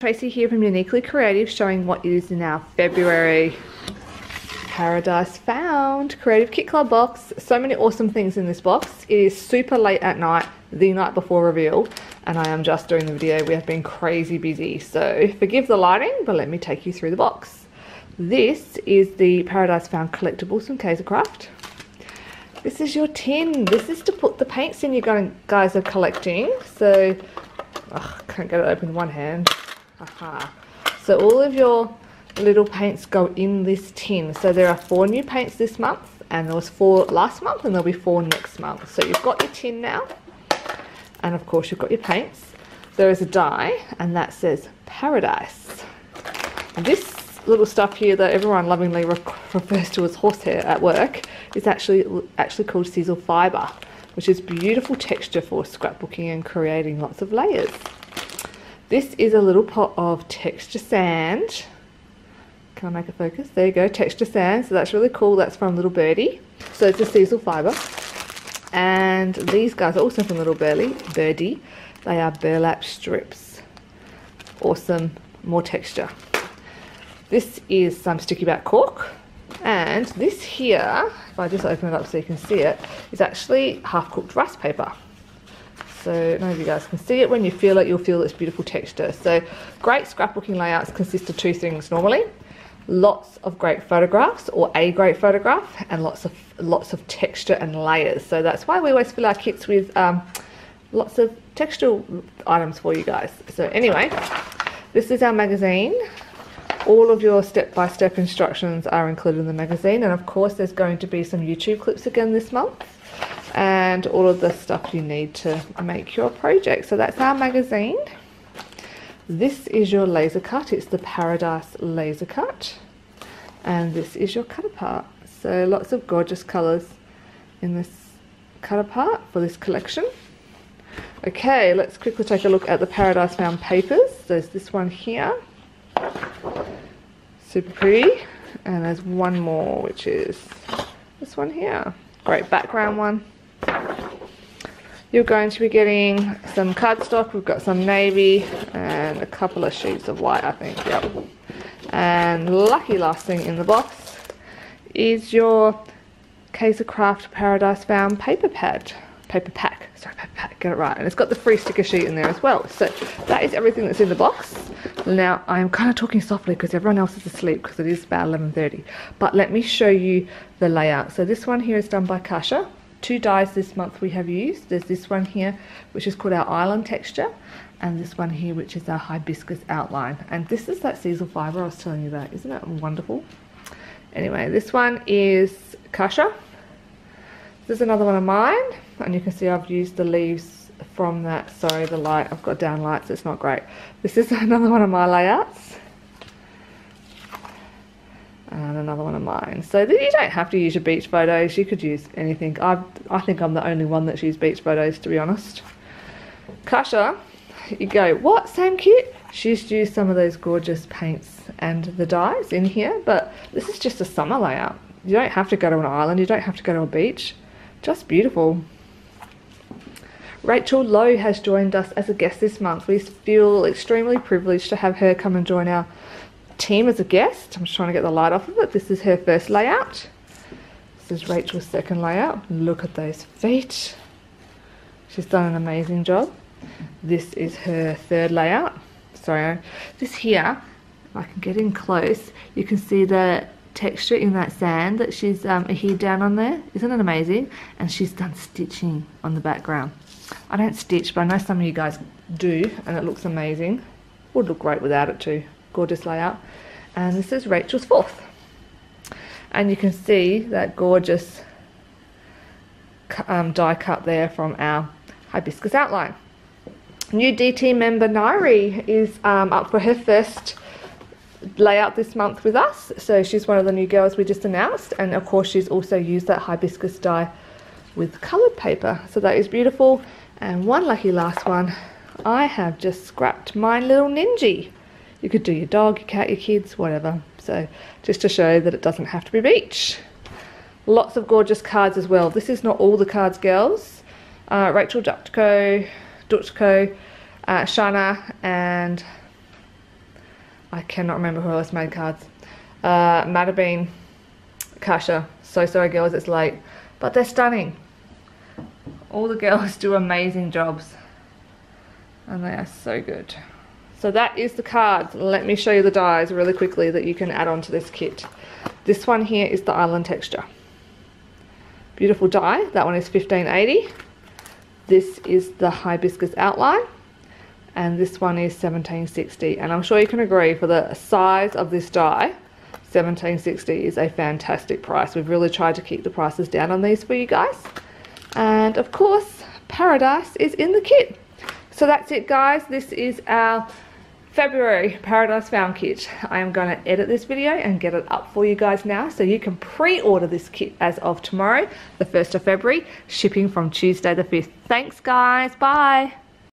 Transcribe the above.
Tracy here from Uniquely Creative, showing what is in our February Paradise Found Creative Kit Club box. So many awesome things in this box. It is super late at night, the night before reveal, and I am just doing the video. We have been crazy busy, so forgive the lighting, but let me take you through the box. This is the Paradise Found collectibles from Craft. This is your tin. This is to put the paints in you guys are collecting. So, can't get it open with one hand. Aha. So all of your little paints go in this tin. So there are 4 new paints this month, and there was 4 last month, and there'll be 4 next month. So you've got your tin now, and of course you've got your paints. There is a die, and that says Paradise. And this little stuff here that everyone lovingly refers to as horsehair at work is actually called sizzle fibre, which is beautiful texture for scrapbooking and creating lots of layers. This is a little pot of texture sand. Can I make it focus? There you go, texture sand. So that's really cool. That's from Little Birdie. So it's a sizzle fibre. And these guys are also from Little Birdie. They are burlap strips. Awesome, more texture. This is some sticky back cork. And this here, if I just open it up so you can see it, is actually half-cooked rice paper. So none of you guys can see it. When you feel it, you'll feel its beautiful texture. So great scrapbooking layouts consist of 2 things normally. Lots of great photographs, or a great photograph, and lots of texture and layers. So that's why we always fill our kits with lots of textural items for you guys. So anyway, this is our magazine. All of your step-by-step instructions are included in the magazine, and of course there's going to be some YouTube clips again this month, and all of the stuff you need to make your project. So that's our magazine. This is your laser cut. It's the Paradise laser cut, and this is your cut apart. So lots of gorgeous colours in this cut apart for this collection. Okay, let's quickly take a look at the Paradise Found papers. There's this one here, super pretty, and there's one more, which is this one here. Great background one. You're going to be getting some cardstock. We've got some navy and a couple of sheets of white, I think. Yep. And lucky last thing in the box is your Craft Paradise Found paper pack. Get it right. And it's got the free sticker sheet in there as well. So that is everything that's in the box. Now I'm kind of talking softly because everyone else is asleep because it is about 11:30. But let me show you the layout. So this one here is done by Kasha. 2 dies this month we have used. There's this one here, which is called our island texture, and this one here, which is our hibiscus outline. And this is that sizzle fibre I was telling you about. Isn't it wonderful? Anyway, this one is Kasha. This is another one of mine, and you can see I've used the leaves from that. Sorry, the light, I've got down lights, it's not great. This is another one of my layouts. And another one of mine. So you don't have to use your beach photos, you could use anything. I think I'm the only one that's used beach photos, to be honest. Kasha, you go, what, same kit? She's used some of those gorgeous paints and the dyes in here, but this is just a summer layout. You don't have to go to an island, you don't have to go to a beach. Just beautiful. Rachel Lowe has joined us as a guest this month. We feel extremely privileged to have her come and join our team as a guest. I'm just trying to get the light off of it. This is her first layout. This is Rachel's second layout. Look at those feet. She's done an amazing job. This is her third layout. Sorry, this here, if I can get in close, you can see the texture in that sand that she's adhered down on there. Isn't it amazing? And she's done stitching on the background. I don't stitch, but I know some of you guys do, and it looks amazing. Would look great without it too. Gorgeous layout. And this is Rachel's fourth. And you can see that gorgeous die cut there from our hibiscus outline. New DT member Nairi is up for her first layout this month with us. So she's one of the new girls we just announced, and of course she's also used that hibiscus dye with coloured paper. So that is beautiful. And one lucky last one, I have just scrapped my little ninja. You could do your dog, your cat, your kids, whatever. So just to show that it doesn't have to be beach. Lots of gorgeous cards as well. This is not all the cards, girls. Rachel Dutko, Shana, and I cannot remember who else made cards. Might have been Kasha. So sorry girls, it's late. But they're stunning. All the girls do amazing jobs. And they are so good. So that is the cards. Let me show you the dies really quickly that you can add on to this kit. This one here is the Island Texture. Beautiful die. That one is $15.80. This is the Hibiscus Outline. And this one is $17.60. And I'm sure you can agree, for the size of this die, $17.60 is a fantastic price. We've really tried to keep the prices down on these for you guys. And of course, Paradise is in the kit. So that's it guys. This is our February Paradise Found kit. I am going to edit this video and get it up for you guys now, so you can pre-order this kit as of tomorrow, the 1st of February, shipping from Tuesday the 5th. Thanks guys, bye.